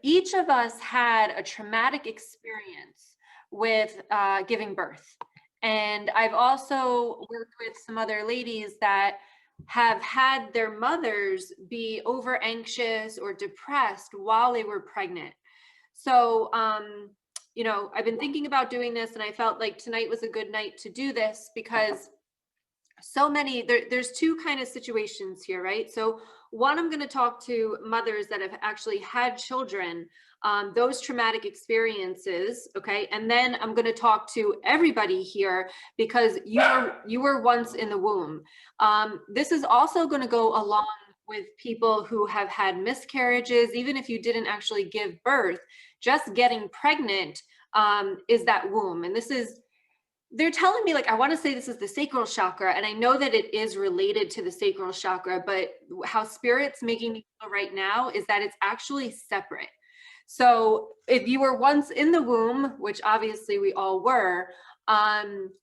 each of us had a traumatic experience with giving birth. And I've also worked with some other ladies that have had their mothers be over anxious or depressed while they were pregnant. So, I've been thinking about doing this, and I felt like tonight was a good night to do this because there's two kind of situations here, right? So one, I'm going to talk to mothers that have actually had children, those traumatic experiences, okay? And then I'm going to talk to everybody here because you were once in the womb. This is also going to go along with people who have had miscarriages. Even if you didn't actually give birth, just getting pregnant is that womb. And they're telling me, like, I want to say this is the sacral chakra, and I know that it is related to the sacral chakra, but how spirit's making me feel right now is that it's actually separate. So if you were once in the womb, which obviously we all were,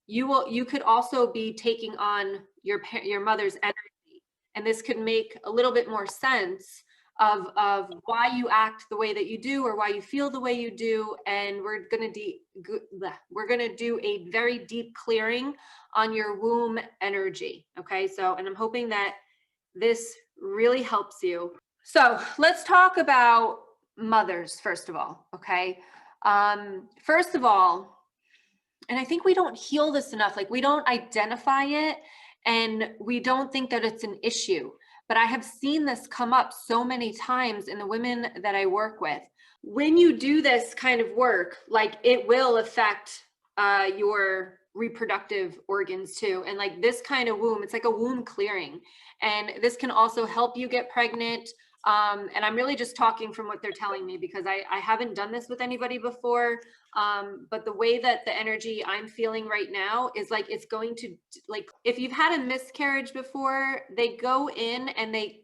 you could also be taking on your mother's energy, and this could make a little bit more sense of why you act the way that you do or why you feel the way you do. And we're going to do a very deep clearing on your womb energy. Okay. And I'm hoping that this really helps you. So let's talk about mothers first of all. Okay. First of all, and I think we don't heal this enough. Like, we don't identify it and we don't think that it's an issue. But I have seen this come up so many times in the women that I work with. When you do this kind of work, like, it will affect your reproductive organs too. And like this kind of womb, it's like a womb clearing. And this can also help you get pregnant. And I'm really just talking from what they're telling me because I haven't done this with anybody before. But the way that the energy I'm feeling right now is like, it's going to, like, if you've had a miscarriage before, they go in and they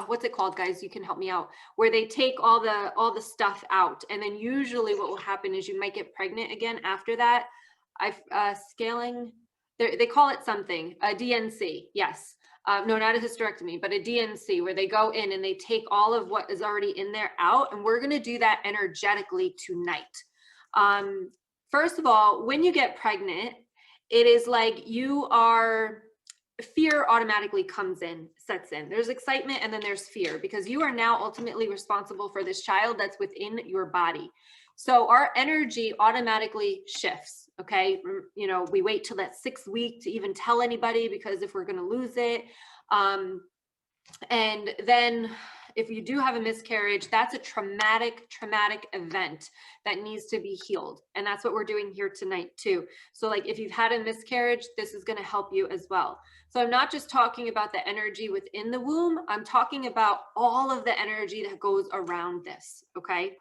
what's it called, guys? You can help me out. Where they take all the stuff out. And then usually what will happen is you might get pregnant again after that. Scaling, they call it something, a DNC. Yes. No, not a hysterectomy, but a DNC, where they go in and they take all of what is already in there out. And we're going to do that energetically tonight. First of all, when you get pregnant, it is like fear automatically sets in. There's excitement and then there's fear because you are now ultimately responsible for this child that's within your body. So our energy automatically shifts. Okay. We wait till that 6th week to even tell anybody because if we're going to lose it. And then if you do have a miscarriage, that's a traumatic event that needs to be healed. And that's what we're doing here tonight too. So like, if you've had a miscarriage, this is going to help you as well. So I'm not just talking about the energy within the womb. I'm talking about all of the energy that goes around this. Okay.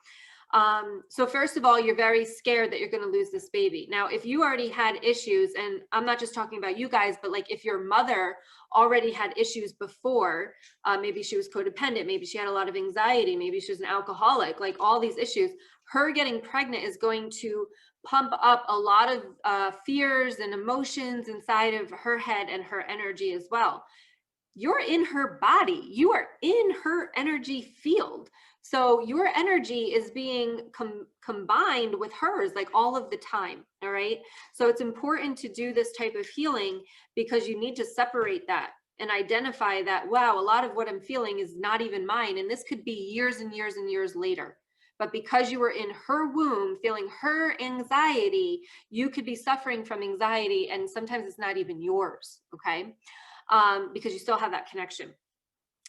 So first of all, you're very scared that you're going to lose this baby. Now, if you already had issues, and I'm not just talking about you guys, but like if your mother already had issues before, maybe she was codependent, maybe she had a lot of anxiety, maybe she was an alcoholic, like all these issues, her getting pregnant is going to pump up a lot of fears and emotions inside of her head and her energy as well. You're in her body. You are in her energy field. So your energy is being combined with hers like all of the time. All right. So it's important to do this type of healing because you need to separate that and identify that, wow, a lot of what I'm feeling is not even mine. And this could be years and years and years later. But because you were in her womb, feeling her anxiety, you could be suffering from anxiety. And sometimes it's not even yours. Okay. Because you still have that connection.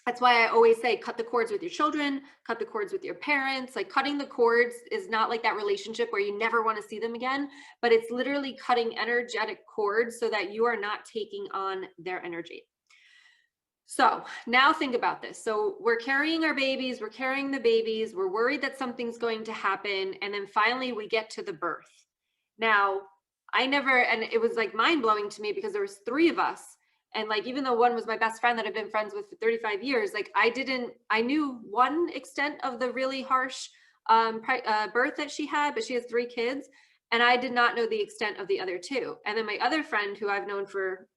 That's why I always say, cut the cords with your children, cut the cords with your parents. Like, cutting the cords is not like that relationship where you never want to see them again, but it's literally cutting energetic cords so that you are not taking on their energy. So now think about this. So we're carrying our babies, we're carrying the babies, we're worried that something's going to happen. And then finally we get to the birth. Now, and it was like mind blowing to me because there was 3 of us. And like, even though one was my best friend that I've been friends with for 35 years, like I knew one extent of the really harsh birth that she had, but she has 3 kids. And I did not know the extent of the other 2. And then my other friend, who I've known for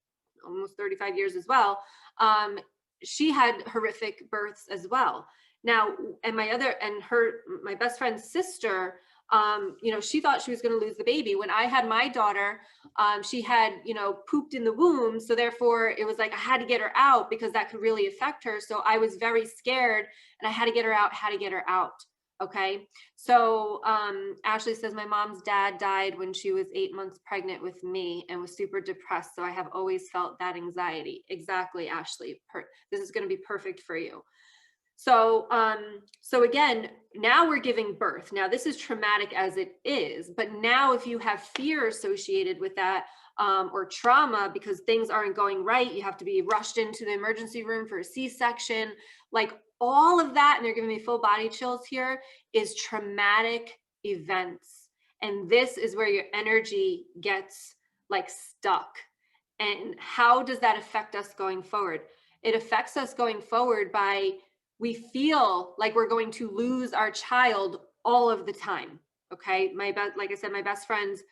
almost 35 years as well, she had horrific births as well. Now, and my best friend's sister, you know, she thought she was going to lose the baby. When I had my daughter, she had, you know, pooped in the womb. So therefore it was like, I had to get her out because that could really affect her. So I was very scared and I had to get her out, Okay. So Ashley says, my mom's dad died when she was 8 months pregnant with me and was super depressed. So I have always felt that anxiety. Exactly, Ashley. This is going to be perfect for you. So, so again, now we're giving birth. Now this is traumatic as it is, but now if you have fear associated with that, or trauma because things aren't going right, you have to be rushed into the emergency room for a C-section, like all of that, and they're giving me full body chills here, is traumatic events. And this is where your energy gets like stuck. And how does that affect us going forward? It affects us going forward by, we feel like we're going to lose our child all of the time. Okay. Like I said, my best friend's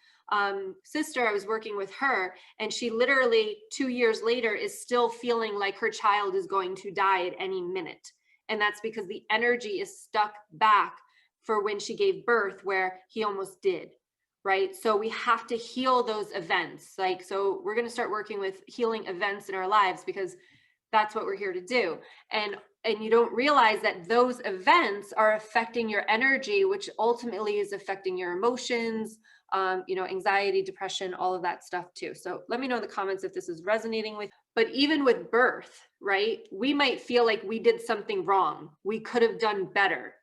sister, I was working with her, and she literally 2 years later is still feeling like her child is going to die at any minute. And that's because the energy is stuck back for when she gave birth, where he almost did. Right. So we have to heal those events. Like, so we're going to start working with healing events in our lives because that's what we're here to do. And you don't realize that those events are affecting your energy, which ultimately is affecting your emotions, you know, anxiety, depression, all of that stuff too. So let me know in the comments if this is resonating with. But even with birth, right, we might feel like we did something wrong. We could have done better,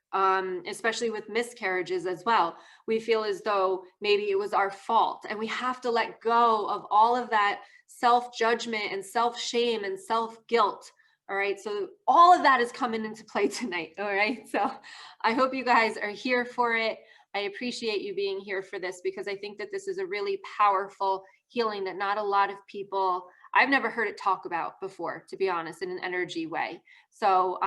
especially with miscarriages as well. We feel as though maybe it was our fault, and we have to let go of all of that self-judgment and self-shame and self-guilt. All right. So all of that is coming into play tonight. All right. So I hope you guys are here for it. I appreciate you being here for this because I think that this is a really powerful healing that not a lot of people, I've never heard it talk about before, to be honest, in an energy way. So,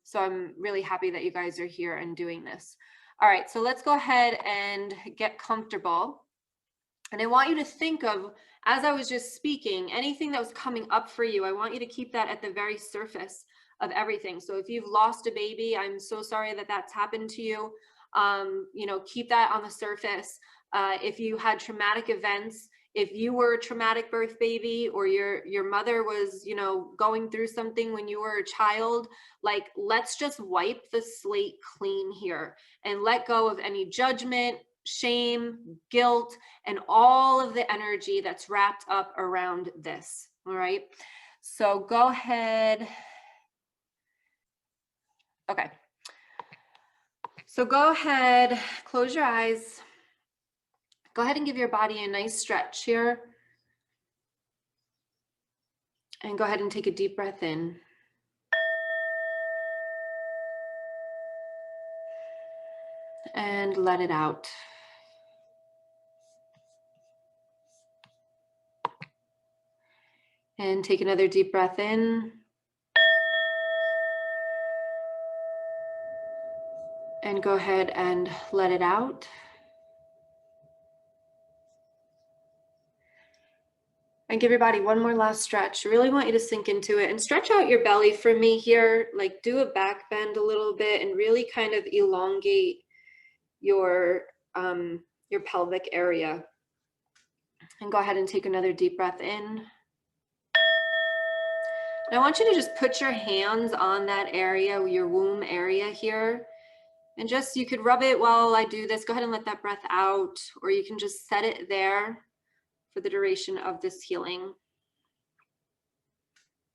so I'm really happy that you guys are here and doing this. All right. So let's go ahead and get comfortable. And I want you to think of, as I was just speaking, anything that was coming up for you, I want you to keep that at the very surface of everything. So if you've lost a baby, I'm so sorry that that's happened to you. You know, keep that on the surface. If you had traumatic events, if you were a traumatic birth baby, or your mother was, you know, going through something when you were a child, like, let's just wipe the slate clean here and let go of any judgment, shame, guilt, and all of the energy that's wrapped up around this. All right. So go ahead. Okay. So go ahead, close your eyes. Go ahead and give your body a nice stretch here. And go ahead and take a deep breath in. And let it out. And take another deep breath in. And go ahead and let it out. And give your body one more last stretch. I really want you to sink into it and stretch out your belly for me here. Like, do a back bend a little bit and really kind of elongate your pelvic area. And go ahead and take another deep breath in. And I want you to just put your hands on that area, your womb area here. And just, you could rub it while I do this. Go ahead and let that breath out, or you can just set it there for the duration of this healing.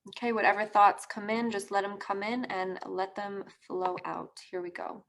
Okay, whatever thoughts come in, just let them come in and let them flow out. Here we go.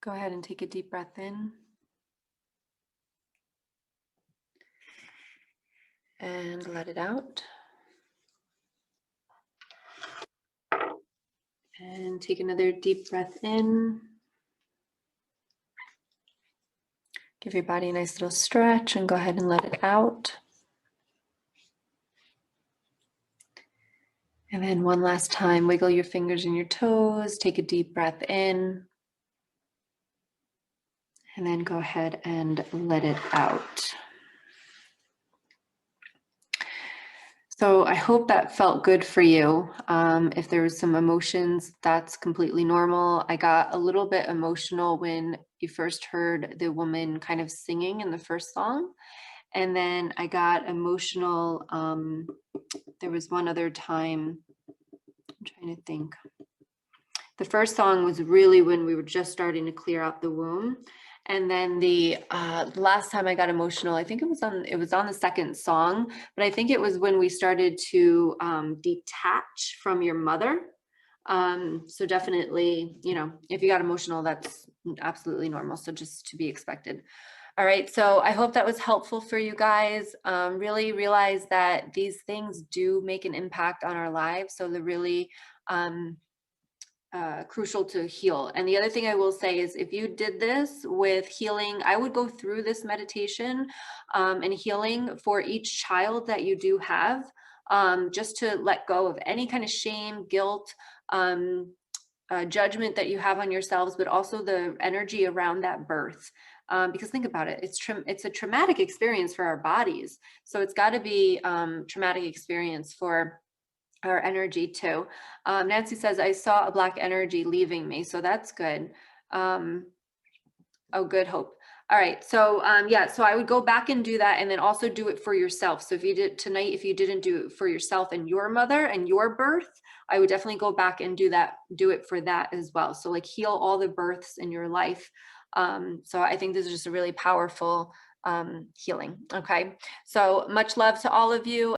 Go ahead and take a deep breath in. And let it out. And take another deep breath in. Give your body a nice little stretch and go ahead and let it out. And then one last time, wiggle your fingers and your toes, take a deep breath in. And then go ahead and let it out. So I hope that felt good for you. If there was some emotions, that's completely normal. I got a little bit emotional when you first heard the woman kind of singing in the first song. And then I got emotional. There was one other time, I'm trying to think. The first song was really when we were just starting to clear out the womb. And then the last time I got emotional, I think it was on the second song, but I think it was when we started to detach from your mother. So definitely, you know, if you got emotional, that's absolutely normal. So just to be expected. All right. So I hope that was helpful for you guys. Really realize that these things do make an impact on our lives. So they're really crucial to heal. And the other thing I will say is if you did this with healing, I would go through this meditation and healing for each child that you do have, just to let go of any kind of shame, guilt, judgment that you have on yourselves, but also the energy around that birth. Because think about it, it's a traumatic experience for our bodies. So it's got to be traumatic experience for our energy too. Nancy says, I saw a black energy leaving me. So that's good. Oh, good, Hope. All right. So yeah, so I would go back and do that and then also do it for yourself. So if you did tonight, if you didn't do it for yourself and your mother and your birth, I would definitely go back and do it for that as well. So like heal all the births in your life. So I think this is just a really powerful healing. Okay. So much love to all of you.